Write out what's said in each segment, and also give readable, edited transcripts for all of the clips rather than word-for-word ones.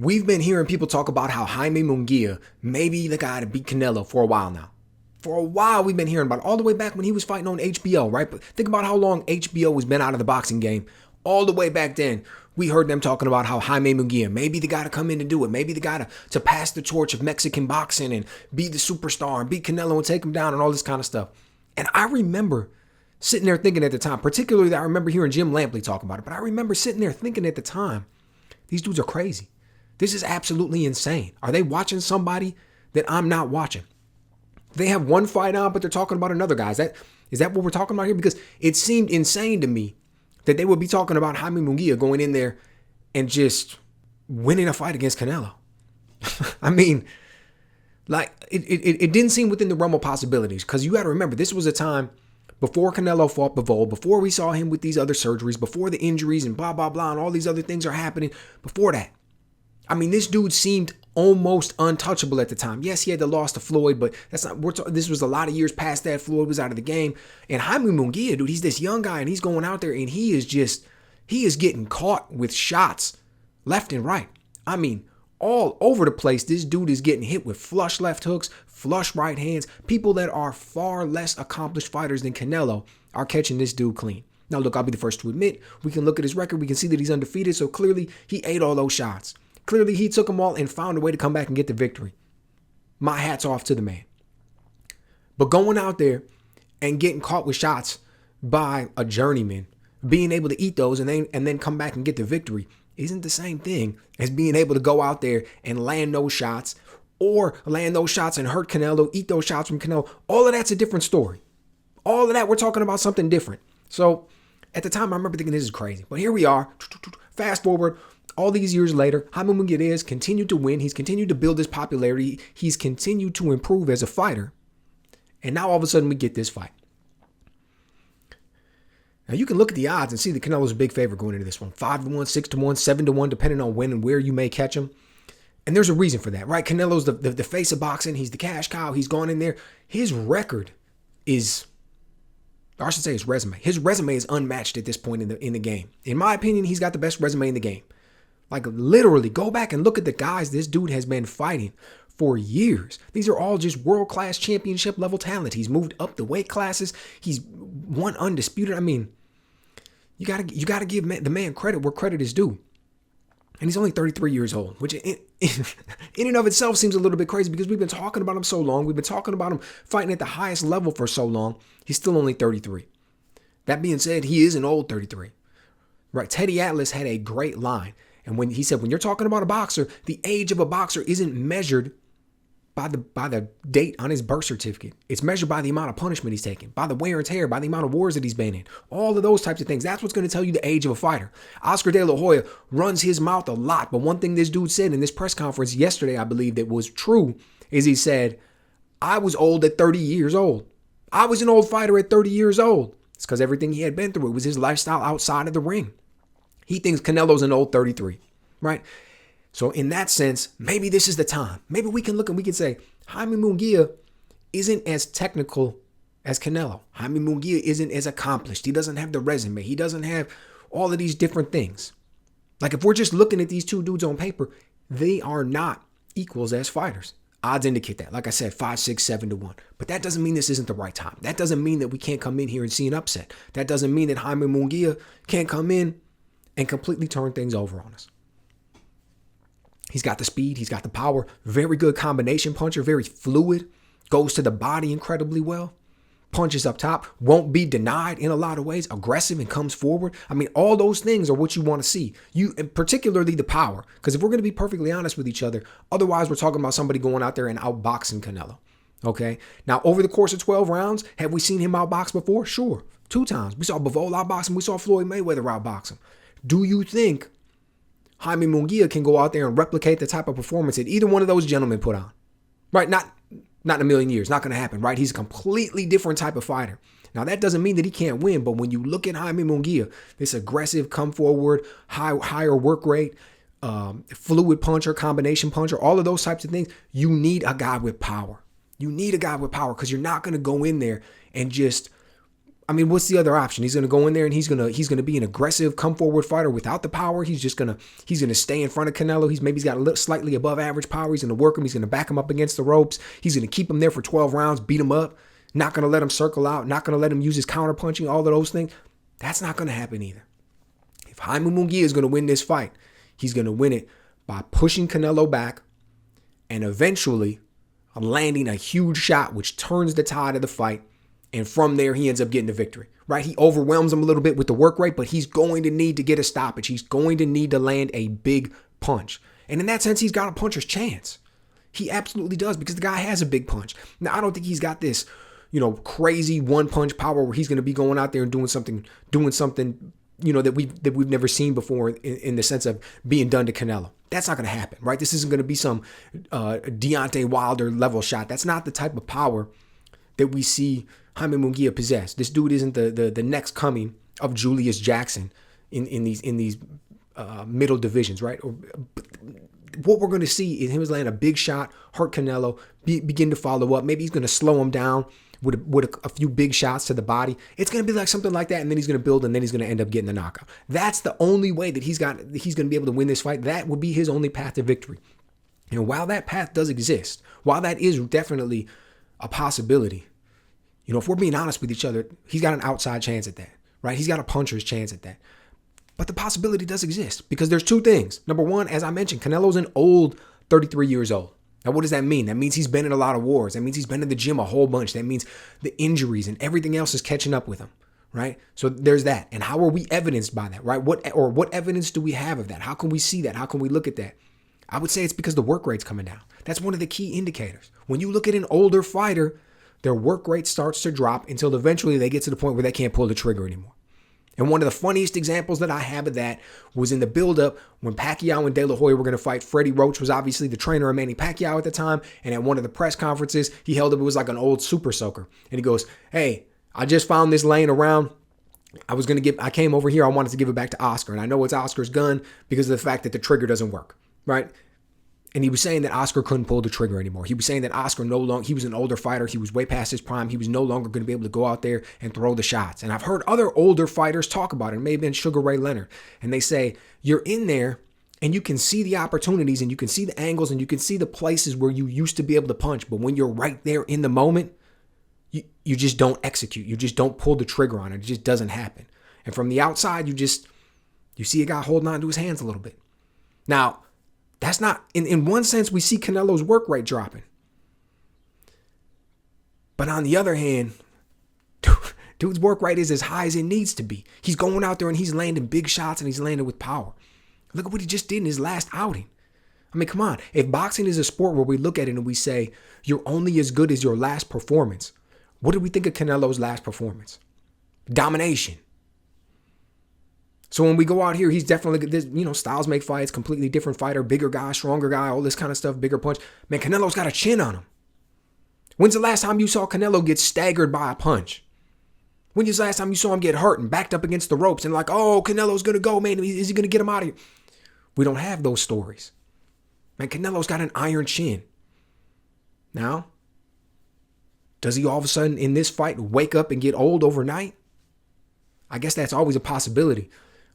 We've been hearing people talk about how Jaime Munguia may be the guy to beat Canelo for a while now. For a while, we've been hearing about it, all the way back when he was fighting on HBO, right? But think about how long HBO has been out of the boxing game. All the way back then, we heard them talking about how Jaime Munguia may be the guy to come in and do it. Maybe the guy to pass the torch of Mexican boxing and be the superstar and beat Canelo and take him down and all this kind of stuff. And I remember sitting there thinking at the time, particularly I remember hearing Jim Lampley talk about it, but I remember sitting there thinking at the time, these dudes are crazy. This is absolutely insane. Are they watching somebody that I'm not watching? They have one fight on, but they're talking about another guy. Is that what we're talking about here? Because it seemed insane to me that they would be talking about Jaime Munguia going in there and just winning a fight against Canelo. I mean, like, it didn't seem within the realm of possibilities, because you got to remember, this was a time before Canelo fought Bivol, before we saw him with these other surgeries, before the injuries and blah, blah, blah, and all these other things are happening. Before that, I mean, this dude seemed almost untouchable at the time. Yes, he had the loss to Floyd, but this was a lot of years past that. Floyd was out of the game. And Jaime Munguia, dude, he's this young guy, and he's going out there, and he is getting caught with shots left and right. I mean, all over the place, this dude is getting hit with flush left hooks, flush right hands. People that are far less accomplished fighters than Canelo are catching this dude clean. Now, look, I'll be the first to admit, we can look at his record. We can see that he's undefeated, so clearly he ate all those shots. Clearly, he took them all and found a way to come back and get the victory. My hat's off to the man. But going out there and getting caught with shots by a journeyman, being able to eat those and then come back and get the victory isn't the same thing as being able to go out there and land those shots, or land those shots and hurt Canelo, eat those shots from Canelo. All of that's a different story. All of that, we're talking about something different. So at the time, I remember thinking this is crazy. But here we are. Fast forward. All these years later, Jaime Munguia has continued to win. He's continued to build his popularity. He's continued to improve as a fighter. And now all of a sudden we get this fight. Now you can look at the odds and see that Canelo's a big favorite going into this one. 5-1, 6-1, 7-1, depending on when and where you may catch him. And there's a reason for that, right? Canelo's the face of boxing. He's the cash cow. He's gone in there. His record is, or I should say his resume. His resume is unmatched at this point in the game. In my opinion, he's got the best resume in the game. Like, literally, go back and look at the guys this dude has been fighting for years. These are all just world-class championship level talent. He's moved up the weight classes. He's won undisputed. I mean, you gotta give the man credit where credit is due. And he's only 33 years old, which in and of itself seems a little bit crazy, because we've been talking about him so long. We've been talking about him fighting at the highest level for so long. He's still only 33. That being said, he is an old 33. Right? Teddy Atlas had a great line. And when he said, when you're talking about a boxer, the age of a boxer isn't measured by the date on his birth certificate. It's measured by the amount of punishment he's taken, by the wear and tear, by the amount of wars that he's been in. All of those types of things. That's what's going to tell you the age of a fighter. Oscar De La Hoya runs his mouth a lot. But one thing this dude said in this press conference yesterday, I believe, that was true, is he said, I was old at 30 years old. I was an old fighter at 30 years old. It's because everything he had been through. It was his lifestyle outside of the ring. He thinks Canelo's an old 33, right? So in that sense, maybe this is the time. Maybe we can look and we can say, Jaime Munguia isn't as technical as Canelo. Jaime Munguia isn't as accomplished. He doesn't have the resume. He doesn't have all of these different things. Like, if we're just looking at these two dudes on paper, they are not equals as fighters. Odds indicate that. Like I said, 5, 6, 7-1. But that doesn't mean this isn't the right time. That doesn't mean that we can't come in here and see an upset. That doesn't mean that Jaime Munguia can't come in and completely turn things over on us. He's got the speed. He's got the power. Very good combination puncher. Very fluid. Goes to the body incredibly well. Punches up top. Won't be denied in a lot of ways. Aggressive and comes forward. I mean, all those things are what you want to see. And particularly the power. Because if we're going to be perfectly honest with each other, otherwise we're talking about somebody going out there and outboxing Canelo. Okay? Now, over the course of 12 rounds, have we seen him outbox before? Sure. 2 times. We saw Bivol outbox him. We saw Floyd Mayweather outbox him. Do you think Jaime Munguia can go out there and replicate the type of performance that either one of those gentlemen put on? Right? Not in a million years. Not going to happen, right? He's a completely different type of fighter. Now, that doesn't mean that he can't win, but when you look at Jaime Munguia, this aggressive, come forward, higher work rate, fluid puncher, combination puncher, all of those types of things, you need a guy with power. You need a guy with power, because you're not going to go in there and just I mean, what's the other option? He's going to go in there and he's going to be an aggressive, come forward fighter without the power. He's going to stay in front of Canelo. He's got a little slightly above average power. He's going to work him. He's going to back him up against the ropes. He's going to keep him there for 12 rounds, beat him up. Not going to let him circle out. Not going to let him use his counter punching. All of those things. That's not going to happen either. If Jaime Munguia is going to win this fight, he's going to win it by pushing Canelo back and eventually landing a huge shot, which turns the tide of the fight. And from there, he ends up getting the victory, right? He overwhelms him a little bit with the work rate, but he's going to need to get a stoppage. He's going to need to land a big punch. And in that sense, he's got a puncher's chance. He absolutely does, because the guy has a big punch. Now, I don't think he's got this, crazy one-punch power where he's going to be going out there and doing something, that we've never seen before in the sense of being done to Canelo. That's not going to happen, right? This isn't going to be some Deontay Wilder level shot. That's not the type of power that we see Jaime Munguia possess. This dude isn't the next coming of Julius Jackson in these middle divisions, right? What we're going to see is him land a big shot, hurt Canelo, begin to follow up. Maybe he's going to slow him down with a few big shots to the body. It's going to be like something like that, and then he's going to build, and then he's going to end up getting the knockout. That's the only way that he's going to be able to win this fight. That would be his only path to victory. And while that path does exist, while that is definitely a possibility, if we're being honest with each other, he's got an outside chance at that, right? He's got a puncher's chance at that. But the possibility does exist because there's two things. Number one, as I mentioned, Canelo's an old 33 years old. Now, what does that mean? That means he's been in a lot of wars. That means he's been in the gym a whole bunch. That means the injuries and everything else is catching up with him, right? So there's that. And how are we evidenced by that, right? What evidence do we have of that? How can we see that? How can we look at that? I would say it's because the work rate's coming down. That's one of the key indicators. When you look at an older fighter, their work rate starts to drop until eventually they get to the point where they can't pull the trigger anymore. And one of the funniest examples that I have of that was in the buildup when Pacquiao and De La Hoya were going to fight. Freddie Roach was obviously the trainer of Manny Pacquiao at the time. And at one of the press conferences, he held up, it was like an old super soaker. And he goes, "Hey, I just found this laying around. I came over here. I wanted to give it back to Oscar. And I know it's Oscar's gun because of the fact that the trigger doesn't work," right? And he was saying that Oscar couldn't pull the trigger anymore. He was saying that Oscar he was an older fighter. He was way past his prime. He was no longer going to be able to go out there and throw the shots. And I've heard other older fighters talk about it. It may have been Sugar Ray Leonard. And they say, you're in there and you can see the opportunities and you can see the angles and you can see the places where you used to be able to punch. But when you're right there in the moment, you just don't execute. You just don't pull the trigger on it. It just doesn't happen. And from the outside, you see a guy holding on to his hands a little bit. Now, that's not, in one sense, we see Canelo's work rate dropping. But on the other hand, dude's work rate is as high as it needs to be. He's going out there and he's landing big shots and he's landing with power. Look at what he just did in his last outing. I mean, come on. If boxing is a sport where we look at it and we say, you're only as good as your last performance, what did we think of Canelo's last performance? Domination. So when we go out here, he's definitely, styles make fights, completely different fighter, bigger guy, stronger guy, all this kind of stuff, bigger punch. Man, Canelo's got a chin on him. When's the last time you saw Canelo get staggered by a punch? When's the last time you saw him get hurt and backed up against the ropes and like, oh, Canelo's going to go, man, is he going to get him out of here? We don't have those stories. Man, Canelo's got an iron chin. Now, does he all of a sudden in this fight wake up and get old overnight? I guess that's always a possibility.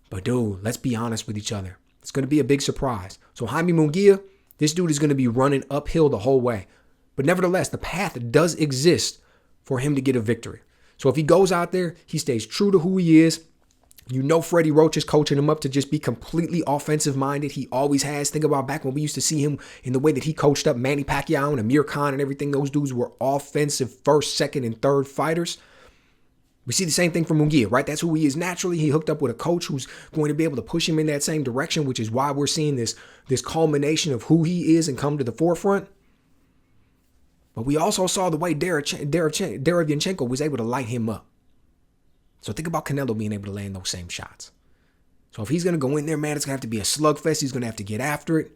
But dude, let's be honest with each other. It's going to be a big surprise. So Jaime Munguia, this dude is going to be running uphill the whole way. But nevertheless, the path does exist for him to get a victory. So if he goes out there, he stays true to who he is. Freddie Roach is coaching him up to just be completely offensive minded. He always has. Think about back when we used to see him in the way that he coached up Manny Pacquiao and Amir Khan and everything. Those dudes were offensive first, second, and third fighters. We see the same thing from Munguia, right? That's who he is naturally. He hooked up with a coach who's going to be able to push him in that same direction, which is why we're seeing this culmination of who he is and come to the forefront. But we also saw the way Derevyanchenko was able to light him up. So think about Canelo being able to land those same shots. So if he's going to go in there, man, it's going to have to be a slugfest. He's going to have to get after it.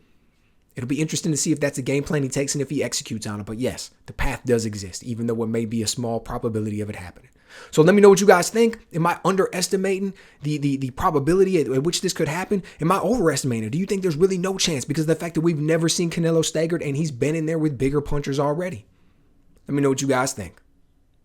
It'll be interesting to see if that's a game plan he takes and if he executes on it. But yes, the path does exist, even though it may be a small probability of it happening. So let me know what you guys think. Am I underestimating the probability at which this could happen? Am I overestimating it? Do you think there's really no chance because of the fact that we've never seen Canelo staggered and he's been in there with bigger punchers already? Let me know what you guys think.